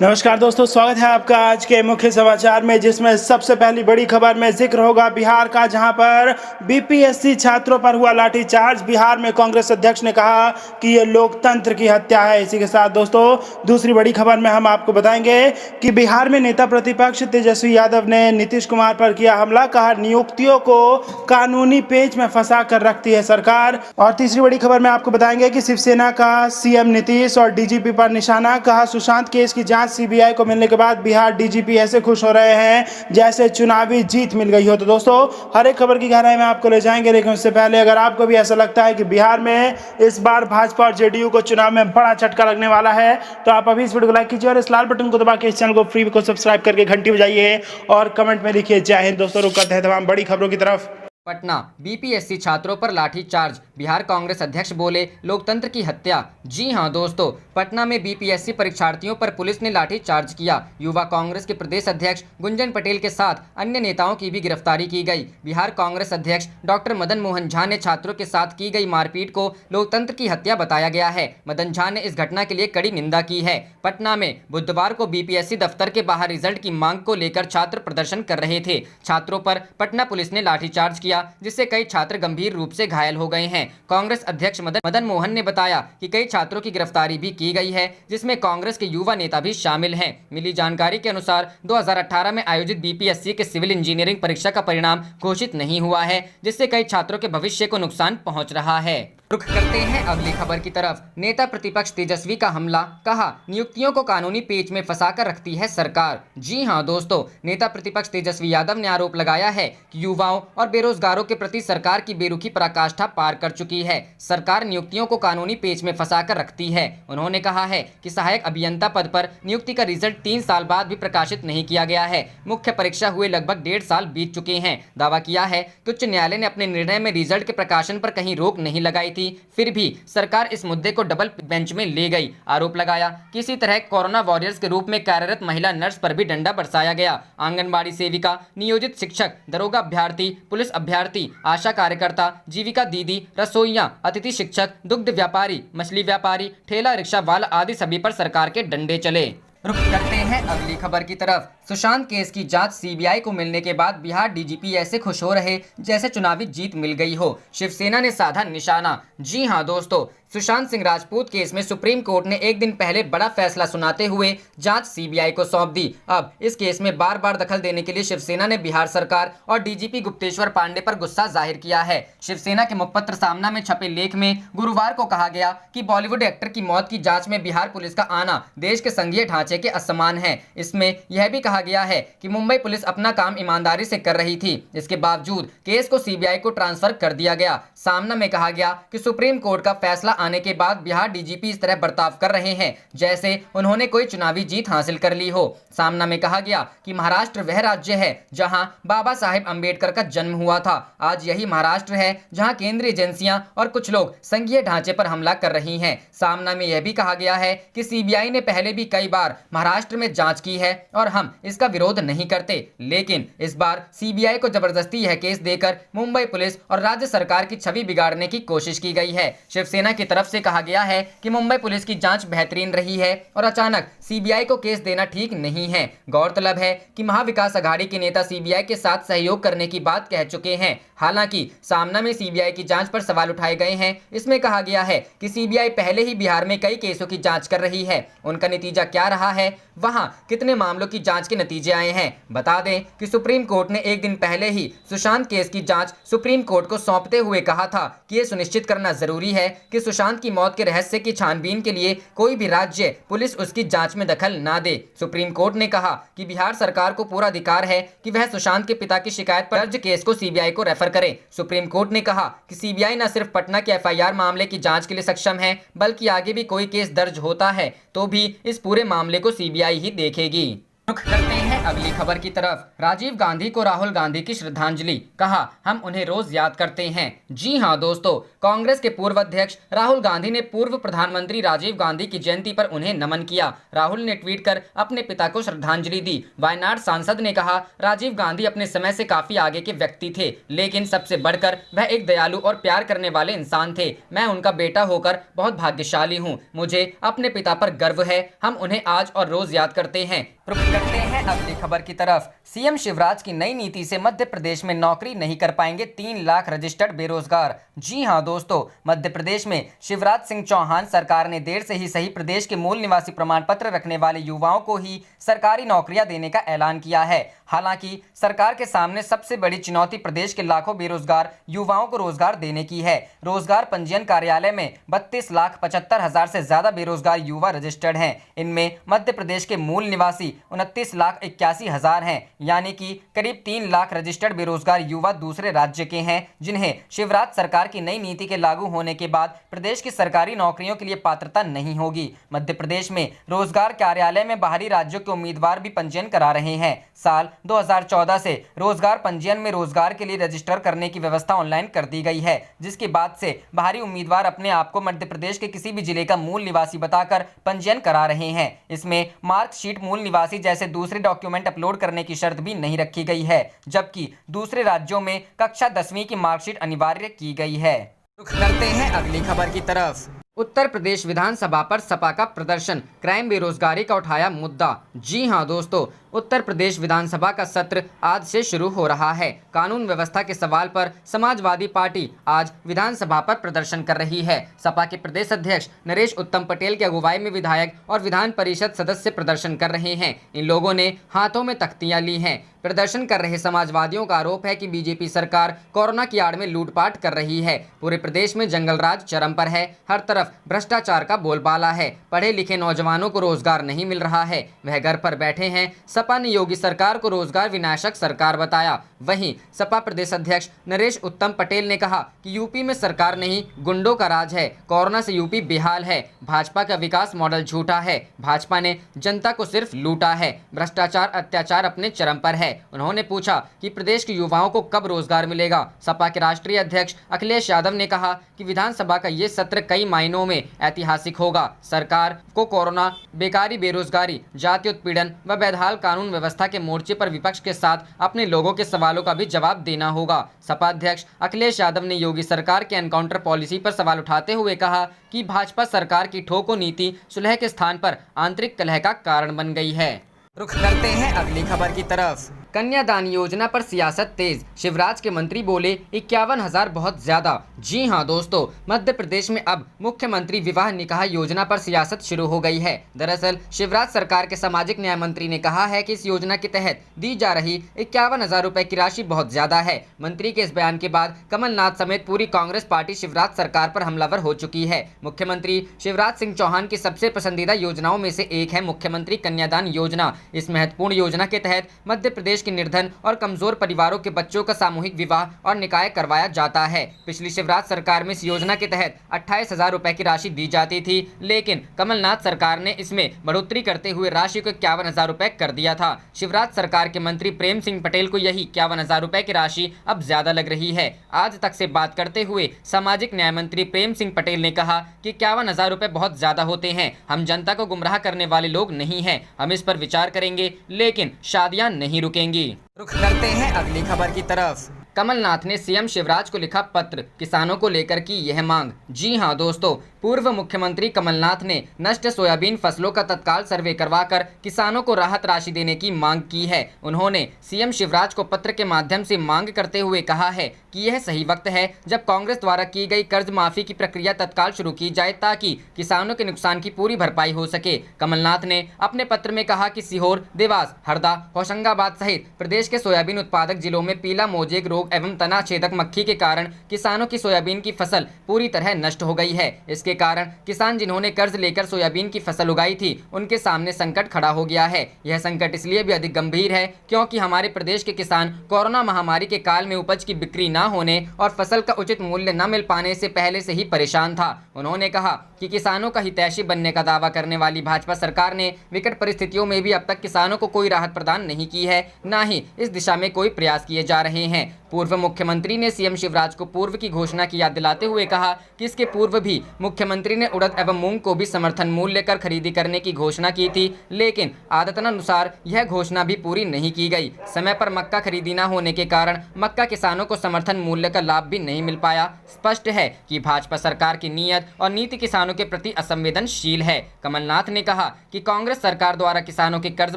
नमस्कार दोस्तों, स्वागत है आपका आज के मुख्य समाचार में, जिसमें सबसे पहली बड़ी खबर में जिक्र होगा बिहार का, जहां पर बीपीएससी छात्रों पर हुआ लाठीचार्ज। बिहार में कांग्रेस अध्यक्ष ने कहा कि ये लोकतंत्र की हत्या है। इसी के साथ दोस्तों दूसरी बड़ी खबर में हम आपको बताएंगे कि बिहार में नेता प्रतिपक्ष तेजस्वी यादव ने नीतीश कुमार पर किया हमला। कहा नियुक्तियों को कानूनी पेच में फंसा कर रखती है सरकार। और तीसरी बड़ी खबर में आपको बताएंगे कि शिवसेना का सीएम नीतीश और डीजीपी पर निशाना। कहा सुशांत केस की जांच सीबीआई को मिलने के बाद बिहार डीजीपी ऐसे खुश हो रहे हैं जैसे चुनावी जीत मिल गई हो। तो दोस्तों हर एक खबर की गहराई में आपको ले जाएंगे, लेकिन उससे पहले अगर आपको भी ऐसा लगता है कि बिहार में इस बार भाजपा और जेडीयू को चुनाव में बड़ा झटका लगने वाला है, तो आप अभी इस वीडियो को लाइक कीजिए और इस लाल बटन को दबा के इस चैनल को फ्री को सब्सक्राइब करके घंटी बजाइए और कमेंट में लिखिए जय हिंद। दोस्तों रुक करते हैं तमाम बड़ी खबरों की तरफ। पटना बीपीएससी छात्रों पर लाठीचार्ज, बिहार कांग्रेस अध्यक्ष बोले लोकतंत्र की हत्या। जी हां दोस्तों, पटना में बीपीएससी परीक्षार्थियों पर पुलिस ने लाठीचार्ज किया। युवा कांग्रेस के प्रदेश अध्यक्ष गुंजन पटेल के साथ अन्य नेताओं की भी गिरफ्तारी की गई। बिहार कांग्रेस अध्यक्ष डॉक्टर मदन मोहन झा ने छात्रों के साथ की गई मारपीट को लोकतंत्र की हत्या बताया गया है। मदन झा ने इस घटना के लिए कड़ी निंदा की है। पटना में बुधवार को बीपीएससी दफ्तर के बाहर रिजल्ट की मांग को लेकर छात्र प्रदर्शन कर रहे थे। छात्रों पर पटना पुलिस ने लाठीचार्ज किया, जिससे कई छात्र गंभीर रूप से घायल हो गए हैं। कांग्रेस अध्यक्ष मदन मोहन ने बताया कि कई छात्रों की गिरफ्तारी भी की गई है, जिसमें कांग्रेस के युवा नेता भी शामिल हैं। मिली जानकारी के अनुसार 2018 में आयोजित बीपीएससी के सिविल इंजीनियरिंग परीक्षा का परिणाम घोषित नहीं हुआ है, जिससे कई छात्रों के भविष्य को नुकसान पहुंच रहा है। रुख करते हैं अगली खबर की तरफ। नेता प्रतिपक्ष तेजस्वी का हमला, कहा नियुक्तियों को कानूनी पेच में फंसाकर रखती है सरकार। जी हां दोस्तों, नेता प्रतिपक्ष तेजस्वी यादव ने आरोप लगाया है कि युवाओं और बेरोजगारों के प्रति सरकार की बेरुखी पराकाष्ठा पार कर चुकी है। सरकार नियुक्तियों को कानूनी पेच में फंसाकर रखती है। उन्होंने कहा है कि सहायक अभियंता पद पर नियुक्ति का रिजल्ट 3 साल बाद भी प्रकाशित नहीं किया गया है। मुख्य परीक्षा हुए लगभग 1.5 साल बीत चुके हैं। दावा किया है कि उच्च न्यायालय ने अपने निर्णय में रिजल्ट के प्रकाशन पर कहीं रोक नहीं लगाई थी, फिर भी सरकार इस मुद्दे को डबल बेंच में ले गई। आरोप लगाया कि इसी तरह कोरोना वॉरियर्स के रूप में कार्यरत महिला नर्स पर भी डंडा बरसाया गया। आंगनबाड़ी सेविका, नियोजित शिक्षक, दरोगा अभ्यर्थी, पुलिस अभ्यर्थी, आशा कार्यकर्ता, जीविका दीदी, रसोइया, अतिथि शिक्षक, दुग्ध व्यापारी, मछली व्यापारी, ठेला रिक्शा वाला आदि सभी पर सरकार के डंडे चले। रुख करते हैं अगली खबर की तरफ। सुशांत केस की जांच सीबीआई को मिलने के बाद बिहार डीजीपी ऐसे खुश हो रहे जैसे चुनावी जीत मिल गई हो। शिवसेना ने साधा निशाना। जी हां दोस्तों, सुशांत सिंह राजपूत केस में सुप्रीम कोर्ट ने एक दिन पहले बड़ा फैसला सुनाते हुए जांच सीबीआई को सौंप दी। अब इस केस में बार बार दखल देने के लिए शिवसेना ने बिहार सरकार और डीजीपी गुप्तेश्वर पांडे पर गुस्सा जाहिर किया है। शिवसेना के मुखपत्र सामना में छपे लेख में गुरुवार को कहा गया कि बॉलीवुड एक्टर की मौत की जांच में बिहार पुलिस का आना देश के संघीय ढांचे के असमान है। इसमें यह भी कहा गया है कि मुंबई पुलिस अपना काम ईमानदारी से कर रही थी, इसके बावजूद केस को सीबीआई को ट्रांसफर कर दिया गया। सामना में कहा गया कि सुप्रीम कोर्ट का फैसला आने के बाद बिहार डीजीपी इस तरह बर्ताव कर रहे हैं जैसे उन्होंने कोई चुनावी जीत हासिल कर ली हो। सामना में कहा गया कि महाराष्ट्र वह राज्य है जहां बाबा साहेब अंबेडकर का जन्म हुआ था। आज यही महाराष्ट्र है जहां केंद्रीय एजेंसियां और कुछ लोग संघीय ढांचे पर हमला कर रही हैं। सामना में यह भी कहा गया है कि सीबीआई ने पहले भी कई बार महाराष्ट्र में जांच की है और हम इसका विरोध नहीं करते, लेकिन इस बार सीबीआई को जबरदस्ती यह केस देकर मुंबई पुलिस और राज्य सरकार की छवि बिगाड़ने की कोशिश की गई है। शिवसेना की तरफ से कहा गया है कि मुंबई पुलिस की जांच बेहतरीन रही है और अचानक सीबीआई को केस देना ठीक नहीं है। गौरतलब है कि महाविकास अघाड़ी के नेता सीबीआई के साथ सहयोग करने की बात कह चुके हैं। हालांकि सामना में सीबीआई की जांच पर सवाल उठाए गए हैं। इसमें कहा गया है कि सीबीआई पहले ही बिहार में कई केसों की जांच कर रही है, उनका नतीजा क्या रहा है, वहां कितने मामलों की जांच के नतीजे आए हैं। बता दें कि सुप्रीम कोर्ट ने एक दिन पहले ही सुशांत केस की जांच सुप्रीम कोर्ट को सौंपते हुए कहा था कि यह सुनिश्चित करना जरूरी है कि सुशांत की मौत के रहस्य की छानबीन के लिए कोई भी राज्य पुलिस उसकी जांच में दखल ना दे। सुप्रीम कोर्ट ने कहा कि बिहार सरकार को पूरा अधिकार है कि वह सुशांत के पिता की शिकायत पर दर्ज केस को सीबीआई को रेफर करे। सुप्रीम कोर्ट ने कहा कि सीबीआई न सिर्फ पटना के एफआईआर मामले की जांच के लिए सक्षम है, बल्कि आगे भी कोई केस दर्ज होता है तो भी इस पूरे मामले को सीबीआई ही देखेगी। रुख करते हैं अगली खबर की तरफ। राजीव गांधी को राहुल गांधी की श्रद्धांजलि, कहा हम उन्हें रोज याद करते हैं। जी हां दोस्तों, कांग्रेस के पूर्व अध्यक्ष राहुल गांधी ने पूर्व प्रधानमंत्री राजीव गांधी की जयंती पर उन्हें नमन किया। राहुल ने ट्वीट कर अपने पिता को श्रद्धांजलि दी। वायनाड सांसद ने कहा, राजीव गांधी अपने समय से काफी आगे के व्यक्ति थे, लेकिन सबसे बढ़कर वह एक दयालु और प्यार करने वाले इंसान थे। मैं उनका बेटा होकर बहुत भाग्यशाली हूँ। मुझे अपने पिता पर गर्व है। हम उन्हें आज और रोज याद करते हैं। रुक करते हैं अगली खबर की तरफ। सीएम शिवराज की नई नीति से मध्य प्रदेश में नौकरी नहीं कर पाएंगे 3 लाख रजिस्टर्ड बेरोजगार। जी हां दोस्तों, मध्य प्रदेश में शिवराज सिंह चौहान सरकार ने देर से ही सही प्रदेश के मूल निवासी प्रमाण पत्र रखने वाले युवाओं को ही सरकारी नौकरियां देने का ऐलान किया है। हालांकि सरकार के सामने सबसे बड़ी चुनौती प्रदेश के लाखों बेरोजगार युवाओं को रोजगार देने की है। रोजगार पंजीयन कार्यालय में 32,75,000 से ज्यादा बेरोजगार युवा रजिस्टर्ड हैं। इनमें मध्य प्रदेश के मूल निवासी 29,81,000 हैं, यानी कि करीब 3 लाख रजिस्टर्ड बेरोजगार युवा दूसरे राज्य के हैं, जिन्हें शिवराज सरकार की नई नीति के लागू होने के बाद प्रदेश की सरकारी नौकरियों के लिए पात्रता नहीं होगी। मध्य प्रदेश में रोजगार कार्यालय में बाहरी राज्यों के उम्मीदवार भी पंजीयन करा रहे हैं। साल 2014 से रोजगार पंजीयन में रोजगार के लिए रजिस्टर करने की व्यवस्था ऑनलाइन कर दी गई है, जिसके बाद से बाहरी उम्मीदवार अपने आप को मध्य प्रदेश के किसी भी जिले का मूल निवासी बताकर पंजीयन करा रहे हैं। इसमें मार्कशीट, मूल निवासी जैसे दूसरे डॉक्यूमेंट अपलोड करने की शर्त भी नहीं रखी गई है, जबकि दूसरे राज्यों में कक्षा 10वीं की मार्कशीट अनिवार्य की गई है। रुख करते हैं अगली खबर की तरफ। उत्तर प्रदेश विधानसभा पर सपा का प्रदर्शन, क्राइम बेरोजगारी का उठाया मुद्दा। जी हां दोस्तों, उत्तर प्रदेश विधानसभा का सत्र आज से शुरू हो रहा है। कानून व्यवस्था के सवाल पर समाजवादी पार्टी आज विधानसभा पर प्रदर्शन कर रही है। सपा के प्रदेश अध्यक्ष नरेश उत्तम पटेल की अगुवाई में विधायक और विधान परिषद सदस्य प्रदर्शन कर रहे हैं। इन लोगों ने हाथों में तख्तियां ली हैं। प्रदर्शन कर रहे समाजवादियों का आरोप है कि बीजेपी सरकार कोरोना की आड़ में लूटपाट कर रही है। पूरे प्रदेश में जंगलराज चरम पर है। हर तरफ भ्रष्टाचार का बोलबाला है। पढ़े लिखे नौजवानों को रोजगार नहीं मिल रहा है, वह घर पर बैठे हैं। सपा ने योगी सरकार को रोजगार विनाशक सरकार बताया। वहीं सपा प्रदेश अध्यक्ष नरेश उत्तम पटेल ने कहा कि यूपी में सरकार नहीं, गुंडों का राज है। कोरोना से यूपी बेहाल है। भाजपा का विकास मॉडल झूठा है। भाजपा ने जनता को सिर्फ लूटा है। भ्रष्टाचार, अत्याचार अपने चरम पर है। उन्होंने पूछा कि प्रदेश के युवाओं को कब रोजगार मिलेगा। सपा के राष्ट्रीय अध्यक्ष अखिलेश यादव ने कहा कि विधानसभा का ये सत्र कई मायनों में ऐतिहासिक होगा। सरकार को कोरोना, बेकारी, बेरोजगारी, जातीय उत्पीड़न व बेहाल कानून व्यवस्था के मोर्चे पर विपक्ष के साथ अपने लोगों के सवालों का भी जवाब देना होगा। सपा अध्यक्ष अखिलेश यादव ने योगी सरकार के एनकाउंटर पॉलिसी पर सवाल उठाते हुए कहा कि भाजपा सरकार की ठोको नीति सुलह के स्थान पर आंतरिक कलह का कारण बन गई है। रुख करते हैं अगली खबर की तरफ। कन्यादान योजना पर सियासत तेज, शिवराज के मंत्री बोले 51,000 बहुत ज्यादा। जी हां दोस्तों, मध्य प्रदेश में अब मुख्यमंत्री विवाह निकाह योजना पर सियासत शुरू हो गई है। दरअसल शिवराज सरकार के सामाजिक न्याय मंत्री ने कहा है कि इस योजना के तहत दी जा रही 51,000 रुपए की राशि बहुत ज्यादा है। मंत्री के इस बयान के बाद कमलनाथ समेत पूरी कांग्रेस पार्टी शिवराज सरकार पर हमलावर हो चुकी है। मुख्यमंत्री शिवराज सिंह चौहान की सबसे पसंदीदा योजनाओं में से एक है मुख्यमंत्री कन्यादान योजना। इस महत्वपूर्ण योजना के तहत मध्य प्रदेश के निर्धन और कमजोर परिवारों के बच्चों का सामूहिक विवाह और निकाह करवाया जाता है। पिछली शिवराज सरकार में इस योजना के तहत 28,000 रुपए की राशि दी जाती थी, लेकिन कमलनाथ सरकार ने इसमें बढ़ोतरी करते हुए राशि को 51,000 रुपए कर दिया था। शिवराज सरकार के मंत्री प्रेम सिंह पटेल को यही 51,000 रुपए की राशि अब ज्यादा लग रही है। आज तक से बात करते हुए सामाजिक न्याय मंत्री प्रेम सिंह पटेल ने कहा कि 51,000 रुपए बहुत ज्यादा होते हैं। हम जनता को गुमराह करने वाले लोग नहीं हैं। हम इस पर विचार करेंगे, लेकिन शादियां नहीं रुकेंगी। रुख करते हैं अगली खबर की तरफ। कमलनाथ ने सीएम शिवराज को लिखा पत्र, किसानों को लेकर की यह मांग। जी हां दोस्तों, पूर्व मुख्यमंत्री कमलनाथ ने नष्ट सोयाबीन फसलों का तत्काल सर्वे करवाकर किसानों को राहत राशि देने की मांग की है। उन्होंने सीएम शिवराज को पत्र के माध्यम से मांग करते हुए कहा है कि यह सही वक्त है जब कांग्रेस द्वारा की गई कर्ज माफी की प्रक्रिया तत्काल शुरू की जाए, ताकि किसानों के नुकसान की पूरी भरपाई हो सके। कमलनाथ ने अपने पत्र में कहा कि सीहोर, देवास, हरदा, होशंगाबाद सहित प्रदेश के सोयाबीन उत्पादक जिलों में पीला मोजेक रोग एवं तना छेदक मक्खी के कारण किसानों की सोयाबीन की फसल पूरी तरह नष्ट हो गई है। इसके कारण किसान जिन्होंने कर्ज लेकर सोयाबीन की फसल उगाई थी उनके सामने संकट खड़ा हो गया है। यह संकट इसलिए भी अधिक गंभीर है क्योंकि हमारे प्रदेश के किसान कोरोना महामारी के काल में उपज की बिक्री न होने और फसल का उचित मूल्य न मिल पाने से पहले से ही परेशान था। उन्होंने कहा कि किसानों का हितैषी बनने का दावा करने वाली भाजपा सरकार ने विकट परिस्थितियों में भी अब तक किसानों को कोई राहत प्रदान नहीं की है, न ही इस दिशा में कोई प्रयास किए जा रहे हैं। पूर्व मुख्यमंत्री ने सीएम शिवराज को पूर्व की घोषणा की याद दिलाते हुए कहा कि इसके पूर्व भी मुख्यमंत्री ने उड़द एवं मूंग को भी समर्थन मूल्य कर खरीदी करने की घोषणा की थी, लेकिन आदतनुसार यह घोषणा भी पूरी नहीं की गई। समय पर मक्का खरीदी न होने के कारण मक्का किसानों को समर्थन मूल्य का लाभ भी नहीं मिल पाया। स्पष्ट है कि भाजपा सरकार की नीयत और नीति किसानों के प्रति असंवेदनशील है। कमलनाथ ने कहा कि कांग्रेस सरकार द्वारा किसानों के कर्ज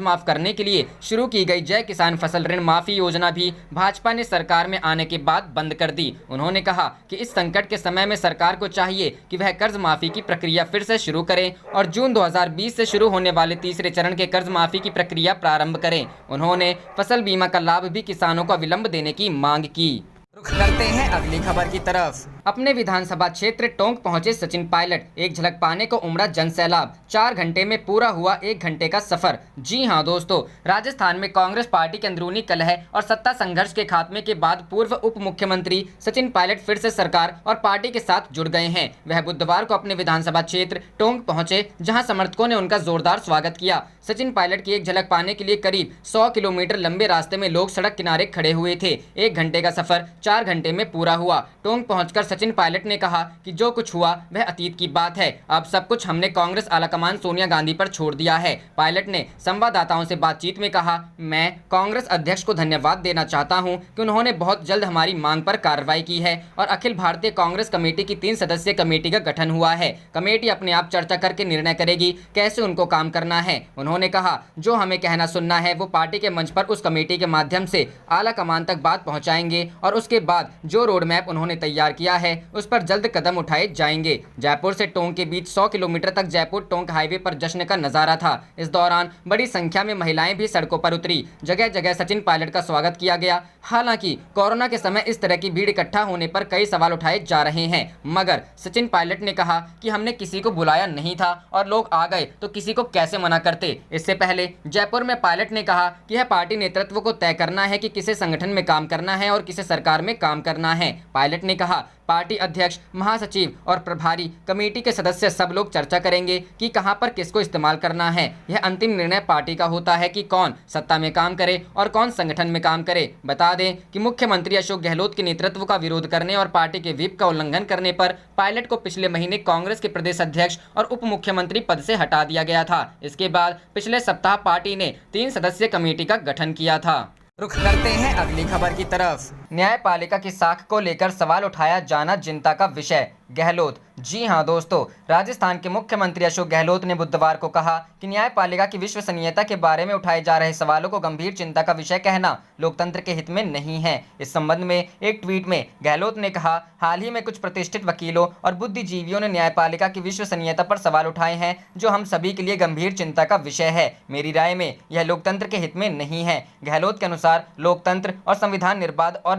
माफ करने के लिए शुरू की गई जय किसान फसल ऋण माफी योजना भी भाजपा ने सरकार में आने के बाद बंद कर दी। उन्होंने कहा कि इस संकट के समय में सरकार को चाहिए कि वह कर्ज माफी की प्रक्रिया फिर से शुरू करे और जून 2020 से शुरू होने वाले तीसरे चरण के कर्ज माफी की प्रक्रिया प्रारंभ करें। उन्होंने फसल बीमा का लाभ भी किसानों को विलंब देने की मांग की। रुख करते हैं अगली खबर की तरफ। अपने विधानसभा क्षेत्र टोंक पहुंचे सचिन पायलट, एक झलक पाने को उमड़ा जन सैलाब। 4 घंटे में पूरा हुआ 1 घंटे का सफर। जी हां दोस्तों, राजस्थान में कांग्रेस पार्टी के अंदरूनी कलह और सत्ता संघर्ष के खात्मे के बाद पूर्व उप मुख्यमंत्री सचिन पायलट फिर से सरकार और पार्टी के साथ जुड़ गए हैं। वह बुधवार को अपने विधानसभा क्षेत्र टोंक पहुंचे, जहां समर्थकों ने उनका जोरदार स्वागत किया। सचिन पायलट की एक झलक पाने के लिए करीब 100 किलोमीटर लंबे रास्ते में लोग सड़क किनारे खड़े हुए थे। 1 घंटे का सफर 4 घंटे में पूरा हुआ। टोंक पहुंचकर सचिन पायलट ने कहा कि जो कुछ हुआ वह अतीत की बात है, अब सब कुछ हमने कांग्रेस आलाकमान सोनिया गांधी पर छोड़ दिया है। पायलट ने संवाददाताओं से बातचीत में कहा, मैं कांग्रेस अध्यक्ष को धन्यवाद देना चाहता हूं कि उन्होंने बहुत जल्द हमारी मांग पर कार्रवाई की है और अखिल भारतीय कांग्रेस कमेटी की 3 सदस्यीय कमेटी का गठन हुआ है। कमेटी अपने आप चर्चा करके निर्णय करेगी कैसे उनको काम करना है। उन्होंने कहा, जो हमें कहना सुनना है वो पार्टी के मंच पर उस कमेटी के माध्यम से आला कमान तक बात पहुंचाएंगे और उसके बाद जो रोड मैप उन्होंने तैयार किया है उस पर जल्द कदम उठाए जाएंगे। जयपुर से टोंक के बीच 100 किलोमीटर तक जयपुर टोंक हाईवे पर जश्न का नजारा था। इस दौरान बड़ी संख्या में महिलाएं भी सड़कों पर उतरी। जगह जगह सचिन पायलट का स्वागत किया गया। हालांकि कोरोना के समय इस तरह की भीड़ इकट्ठा होने पर कई सवाल उठाए जा रहे हैं, मगर सचिन पायलट ने कहा कि हमने किसी को बुलाया नहीं था और लोग आ गए तो किसी को कैसे मना करते। इससे पहले जयपुर में पायलट ने कहा कि यह पार्टी नेतृत्व को तय करना है कि किसे संगठन में काम करना है और किसे सरकार में काम करना है। पायलट ने कहा, पार्टी अध्यक्ष, महासचिव और प्रभारी कमेटी के सदस्य सब लोग चर्चा करेंगे कि कहां पर किसको इस्तेमाल करना है। यह अंतिम निर्णय पार्टी का होता है कि कौन सत्ता में काम करे और कौन संगठन में काम करे। बता दें कि मुख्यमंत्री अशोक गहलोत के नेतृत्व का विरोध करने और पार्टी के व्हिप का उल्लंघन करने पर पायलट को पिछले महीने कांग्रेस के प्रदेश अध्यक्ष और उप मुख्यमंत्री पद से हटा दिया गया था। इसके बाद पिछले सप्ताह पार्टी ने 3 सदस्यीय कमेटी का गठन किया था। रुख करते हैं अगली खबर की तरफ। न्यायपालिका की साख को लेकर सवाल उठाया जाना चिंता का विषय, गहलोत। जी हां दोस्तों, राजस्थान के मुख्यमंत्री अशोक गहलोत ने बुधवार को कहा कि न्यायपालिका की विश्वसनीयता के बारे में उठाए जा रहे सवालों को गंभीर चिंता का विषय कहना लोकतंत्र के हित में नहीं है। इस संबंध में एक ट्वीट में गहलोत ने कहा, हाल ही में कुछ प्रतिष्ठित वकीलों और बुद्धिजीवियों ने न्यायपालिका की विश्वसनीयता पर सवाल उठाए हैं, जो हम सभी के लिए गंभीर चिंता का विषय है। मेरी राय में यह लोकतंत्र के हित में नहीं है। गहलोत के अनुसार लोकतंत्र और संविधान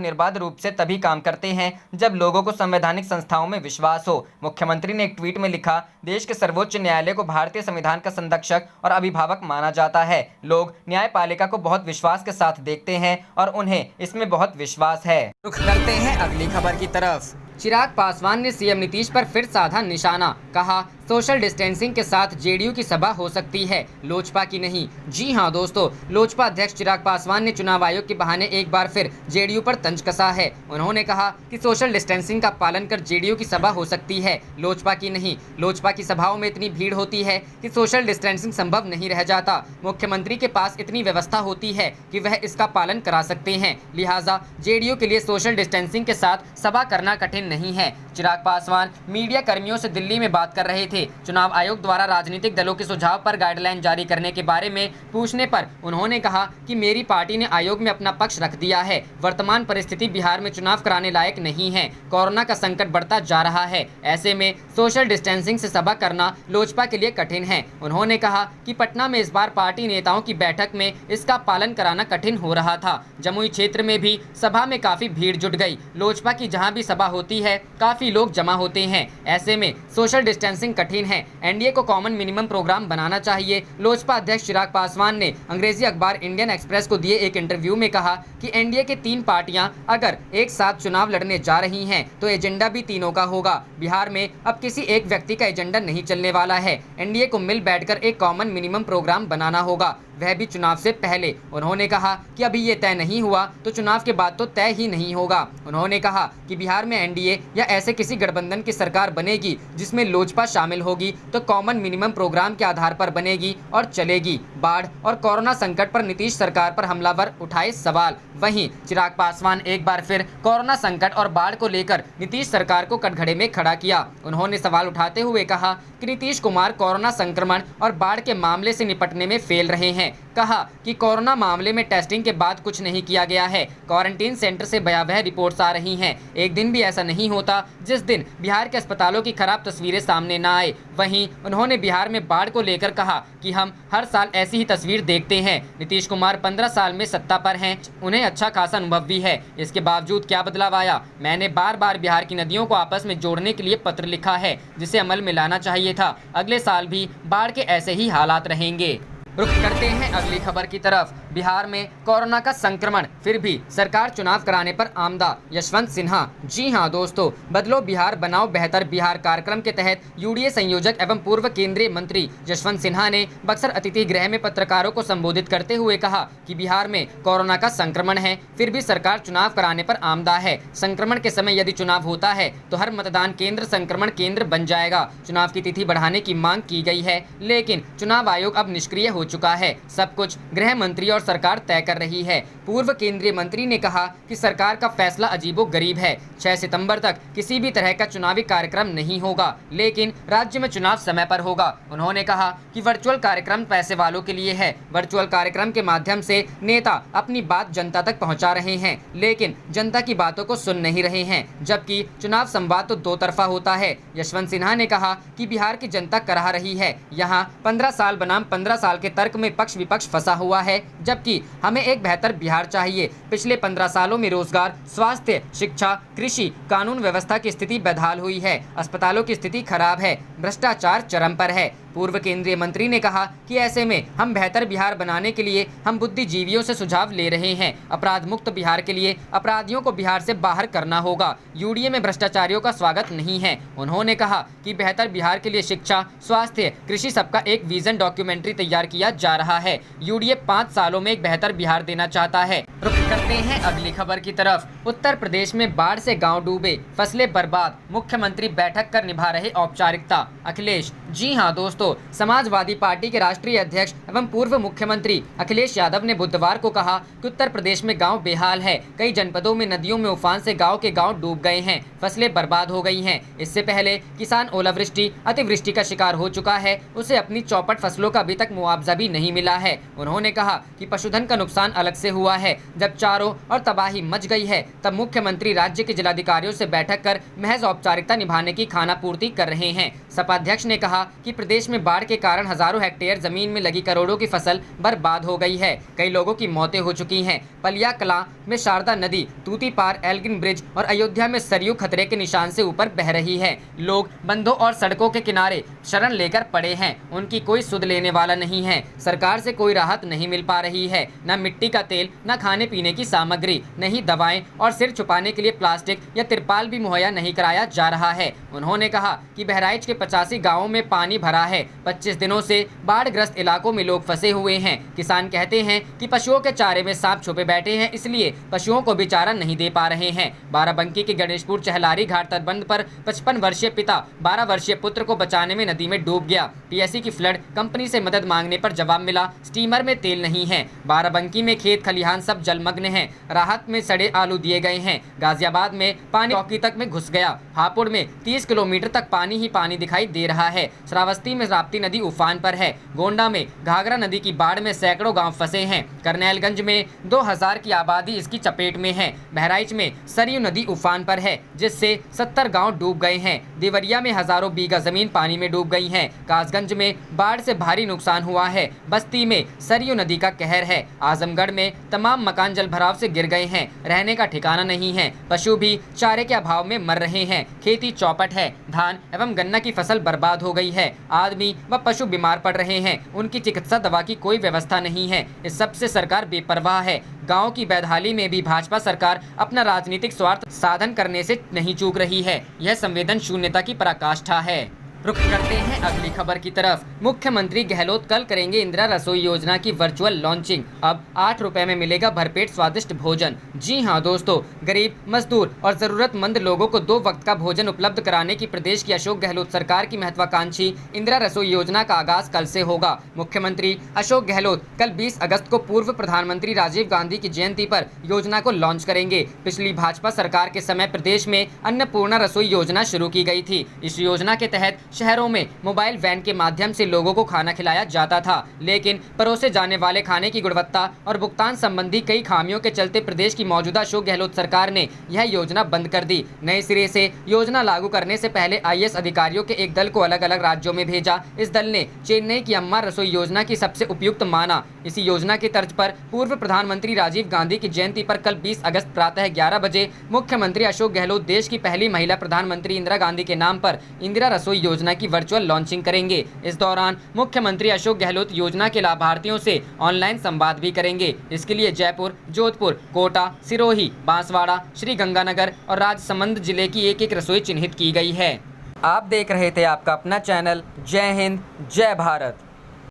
निर्बाध रूप से तभी काम करते हैं जब लोगों को संवैधानिक संस्थाओं में विश्वास हो। मुख्यमंत्री ने एक ट्वीट में लिखा, देश के सर्वोच्च न्यायालय को भारतीय संविधान का संरक्षक और अभिभावक माना जाता है। लोग न्यायपालिका को बहुत विश्वास के साथ देखते हैं और उन्हें इसमें बहुत विश्वास है। रुख करते हैं अगली खबर की तरफ। चिराग पासवान ने सीएम नीतीश पर फिर साधा निशाना, कहा सोशल डिस्टेंसिंग के साथ जेडीयू की सभा हो सकती है, लोजपा की नहीं। जी हां दोस्तों, लोजपा अध्यक्ष चिराग पासवान ने चुनाव आयोग के बहाने एक बार फिर जेडीयू पर तंज कसा है। उन्होंने कहा कि सोशल डिस्टेंसिंग का पालन कर जेडीयू की सभा हो सकती है, लोजपा की नहीं। लोजपा की सभाओं में इतनी भीड़ होती है कि सोशल डिस्टेंसिंग संभव नहीं रह जाता। मुख्यमंत्री के पास इतनी व्यवस्था होती है कि वह इसका पालन करा सकते हैं, लिहाजा जेडीयू के लिए सोशल डिस्टेंसिंग के साथ सभा करना कठिन नहीं है। चिराग पासवान मीडिया कर्मियों से दिल्ली में बात कर रहे थे। चुनाव आयोग द्वारा राजनीतिक दलों के सुझाव पर गाइडलाइन जारी करने के बारे में पूछने पर उन्होंने कहा कि मेरी पार्टी ने आयोग में अपना पक्ष रख दिया है। वर्तमान परिस्थिति बिहार में चुनाव कराने लायक नहीं है। कोरोना का संकट बढ़ता जा रहा है, ऐसे में सोशल डिस्टेंसिंग से सभा करना लोजपा के लिए कठिन है। उन्होंने कहा कि पटना में इस बार पार्टी नेताओं की बैठक में इसका पालन कराना कठिन हो रहा था। जमुई क्षेत्र में भी सभा में काफी भीड़ जुट गई। लोजपा की जहां भी सभा होती है, काफी लोग जमा होते हैं। ऐसे में सोशल डिस्टेंसिंग कठिन है। एनडीए को कॉमन मिनिमम प्रोग्राम बनाना चाहिए। लोजपा अध्यक्ष चिराग पासवान ने अंग्रेजी अखबार इंडियन एक्सप्रेस को दिए एक इंटरव्यू में कहा कि एनडीए के 3 पार्टियां अगर एक साथ चुनाव लड़ने जा रही हैं तो एजेंडा भी तीनों का होगा। बिहार में अब किसी एक व्यक्ति का एजेंडा नहीं चलने वाला है। एनडीए को मिल बैठकर एक कॉमन मिनिमम प्रोग्राम बनाना होगा, वह भी चुनाव से पहले। उन्होंने कहा कि अभी ये तय नहीं हुआ तो चुनाव के बाद तो तय ही नहीं होगा। उन्होंने कहा कि बिहार में एनडीए या ऐसे किसी गठबंधन की सरकार बनेगी जिसमें लोजपा शामिल होगी तो कॉमन मिनिमम प्रोग्राम के आधार पर बनेगी और चलेगी। बाढ़ और कोरोना संकट पर नीतीश सरकार पर हमलावर उठाए सवाल। वहीं चिराग पासवान एक बार फिर कोरोना संकट और बाढ़ को लेकर नीतीश सरकार को कटघरे में खड़ा किया। उन्होंने सवाल उठाते हुए कहा कि नीतीश कुमार कोरोना संक्रमण और बाढ़ के मामले से निपटने में फेल रहे हैं। कहा कि कोरोना मामले में टेस्टिंग के बाद कुछ नहीं किया गया है। क्वारंटीन सेंटर से भयावह रिपोर्ट्स आ रही हैं। एक दिन भी ऐसा नहीं होता जिस दिन बिहार के अस्पतालों की खराब तस्वीरें सामने न आए। वहीं उन्होंने बिहार में बाढ़ को लेकर कहा कि हम हर साल ऐसी ही तस्वीर देखते हैं। नीतीश कुमार 15 साल में सत्ता पर हैं, उन्हें अच्छा खासा अनुभव भी है। इसके बावजूद क्या बदलाव आया? मैंने बार बार बिहार की नदियों को आपस में जोड़ने के लिए पत्र लिखा है, जिसे अमल में लाना चाहिए था। अगले साल भी बाढ़ के ऐसे ही हालात रहेंगे। रुख करते हैं अगली खबर की तरफ। बिहार में कोरोना का संक्रमण, फिर भी सरकार चुनाव कराने पर आमदा, यशवंत सिन्हा। जी हां दोस्तों, बदलो बिहार बनाओ बेहतर बिहार कार्यक्रम के तहत यूडीए संयोजक एवं पूर्व केंद्रीय मंत्री यशवंत सिन्हा ने बक्सर अतिथि गृह में पत्रकारों को संबोधित करते हुए कहा कि बिहार में कोरोना का संक्रमण है, फिर भी सरकार चुनाव कराने पर आमदा है। संक्रमण के समय यदि चुनाव होता है तो हर मतदान केंद्र संक्रमण केंद्र बन जाएगा। चुनाव की तिथि बढ़ाने की मांग की गई है, लेकिन चुनाव आयोग अब निष्क्रिय हो चुका है। सब कुछ गृह मंत्री और सरकार तय कर रही है। पूर्व केंद्रीय मंत्री ने कहा कि सरकार का फैसला अजीबोगरीब है। 6 सितंबर तक किसी भी तरह का चुनावी कार्यक्रम नहीं होगा, लेकिन राज्य में चुनाव समय पर होगा। उन्होंने कहा कि वर्चुअल कार्यक्रम पैसे वालों के लिए है। वर्चुअल कार्यक्रम के माध्यम से नेता अपनी बात जनता तक पहुंचा रहे हैं, लेकिन जनता की बातों को सुन नहीं रहे हैं, जबकि चुनाव संवाद तो दो तरफा होता है। यशवंत सिन्हा ने कहा कि बिहार की जनता कराह रही है। यहाँ 15 साल बनाम 15 साल के तर्क में पक्ष विपक्ष फंसा हुआ है, जबकि हमें एक बेहतर बिहार चाहिए। पिछले 15 सालों में रोजगार, स्वास्थ्य, शिक्षा, कृषि, कानून व्यवस्था की स्थिति बदहाल हुई है। अस्पतालों की स्थिति खराब है। भ्रष्टाचार चरम पर है। पूर्व केंद्रीय मंत्री ने कहा कि ऐसे में हम बेहतर बिहार बनाने के लिए हम बुद्धिजीवियों से सुझाव ले रहे हैं। अपराध मुक्त बिहार के लिए अपराधियों को बिहार से बाहर करना होगा। यूडीए में भ्रष्टाचारियों का स्वागत नहीं है। उन्होंने कहा कि बेहतर बिहार के लिए शिक्षा, स्वास्थ्य, कृषि सबका एक विजन डॉक्यूमेंट्री तैयार किया जा रहा है। यूडीए 5 सालों में एक बेहतर बिहार देना चाहता है। रुख करते हैं अगली खबर की तरफ। उत्तर प्रदेश में बाढ़ से गाँव डूबे, फसलें बर्बाद, मुख्यमंत्री बैठक कर निभा रहे औपचारिकता। अखिलेश। जी हाँ दोस्तों, समाजवादी पार्टी के राष्ट्रीय अध्यक्ष एवं पूर्व मुख्यमंत्री अखिलेश यादव ने बुधवार को कहा कि उत्तर प्रदेश में गांव बेहाल है। कई जनपदों में नदियों में उफान से गांव के गांव डूब गए हैं, फसलें बर्बाद हो गई हैं। इससे पहले किसान ओलावृष्टि, अतिवृष्टि का शिकार हो चुका है। उसे अपनी चौपट फसलों का अभी तक मुआवजा भी नहीं मिला है। उन्होंने कहा कि पशुधन का नुकसान अलग से हुआ है। जब चारों और तबाही मच गई है, तब मुख्यमंत्री राज्य के जिलाधिकारियों से बैठक कर महज औपचारिकता निभाने की खानापूर्ति कर रहे हैं। सपा अध्यक्ष ने कहा कि प्रदेश में बाढ़ के कारण हजारों हेक्टेयर जमीन में लगी करोड़ों की फसल बर्बाद हो गई है। कई लोगों की मौतें हो चुकी हैं। पलिया कलां में शारदा नदी, तूती पार एल्गिन ब्रिज और अयोध्या में सरयू खतरे के निशान से ऊपर बह रही है। लोग बंधों और सड़कों के किनारे शरण लेकर पड़े हैं। उनकी कोई सुध लेने वाला नहीं है। सरकार से कोई राहत नहीं मिल पा रही है। न मिट्टी का तेल, न खाने पीने की सामग्री, न ही दवाएं और सिर छुपाने के लिए प्लास्टिक या तिरपाल भी मुहैया नहीं कराया जा रहा है। उन्होंने कहा कि बहराइच के 85 गाँवों में पानी भरा है। 25 दिनों से बाढ़ग्रस्त इलाकों में लोग फंसे हुए हैं। किसान कहते हैं कि पशुओं के चारे में सांप छुपे बैठे हैं, इसलिए पशुओं को भी चारा नहीं दे पा रहे हैं। बाराबंकी के गणेशपुर चहलारी घाट तटबंध पर 55 वर्षीय पिता 12 वर्षीय पुत्र को बचाने में नदी में डूब गया। पीएससी की फ्लड कंपनी से मदद मांगने पर जवाब मिला, स्टीमर में तेल नहीं है। बाराबंकी में खेत खलिहान सब जलमग्न हैं। राहत में सड़े आलू दिए गए हैं। गाजियाबाद में पानी चौकी तक में घुस गया। हापुड़ में 30 किलोमीटर तक पानी ही पानी दिखाई दे रहा है। श्रावस्ती में राप्ती नदी उफान पर है। गोंडा में घाघरा नदी की बाढ़ में सैकड़ों गांव फंसे हैं। करनैलगंज में 2000 की आबादी इसकी चपेट में है। बहराइच में सरयू नदी उफान पर है, जिससे 70 गांव डूब गए हैं। देवरिया में हजारों बीघा जमीन पानी में डूब गई है। कासगंज में बाढ़ से भारी नुकसान हुआ है। बस्ती में सरयू नदी का कहर है। आजमगढ़ में तमाम मकान जल भराव से गिर गए हैं। रहने का ठिकाना नहीं है। पशु भी चारे के अभाव में मर रहे हैं। खेती चौपट है। धान एवं गन्ना की फसल बर्बाद हो गई है। आदमी व पशु बीमार पड़ रहे हैं। उनकी चिकित्सा दवा की कोई व्यवस्था नहीं है। इस सबसे सरकार बेपरवाह है। गांव की बैदहाली में भी भाजपा सरकार अपना राजनीतिक स्वार्थ साधन करने से नहीं चूक रही है। यह संवेदन शून्यता की पराकाष्ठा है। रुक करते हैं अगली खबर की तरफ। मुख्यमंत्री गहलोत कल करेंगे इंदिरा रसोई योजना की वर्चुअल लॉन्चिंग। अब 8 रुपए में मिलेगा भरपेट स्वादिष्ट भोजन। जी हां दोस्तों, गरीब, मजदूर और जरूरतमंद लोगों को 2 वक्त का भोजन उपलब्ध कराने की प्रदेश की अशोक गहलोत सरकार की महत्वाकांक्षी इंदिरा रसोई योजना का आगाज कल से होगा। मुख्यमंत्री अशोक गहलोत कल 20 अगस्त को पूर्व प्रधानमंत्री राजीव गांधी की जयंती पर योजना को लॉन्च करेंगे। पिछली भाजपा सरकार के समय प्रदेश में अन्नपूर्णा रसोई योजना शुरू की गई थी। इस योजना के तहत शहरों में मोबाइल वैन के माध्यम से लोगों को खाना खिलाया जाता था, लेकिन परोसे जाने वाले खाने की गुणवत्ता और भुगतान संबंधी कई खामियों के चलते प्रदेश की मौजूदा अशोक गहलोत सरकार ने यह योजना बंद कर दी। नए सिरे से योजना लागू करने से पहले आईएएस अधिकारियों के एक दल को अलग अलग राज्यों में भेजा। इस दल ने चेन्नई की अम्मा रसोई योजना की सबसे उपयुक्त माना। इसी योजना की तर्ज पर पूर्व प्रधानमंत्री राजीव गांधी की जयंती पर कल 20 अगस्त प्रातः 11 बजे मुख्यमंत्री अशोक गहलोत देश की पहली महिला प्रधानमंत्री इंदिरा गांधी के नाम पर इंदिरा रसोई योजना की वर्चुअल लॉन्चिंग करेंगे। इस दौरान मुख्यमंत्री अशोक गहलोत योजना के लाभार्थियों से ऑनलाइन संवाद भी करेंगे। इसके लिए जयपुर, जोधपुर, कोटा, सिरोही, बांसवाड़ा, श्रीगंगानगर और राजसमंद जिले की एक रसोई चिन्हित की गई है। आप देख रहे थे आपका अपना चैनल जय हिंद, जय भारत।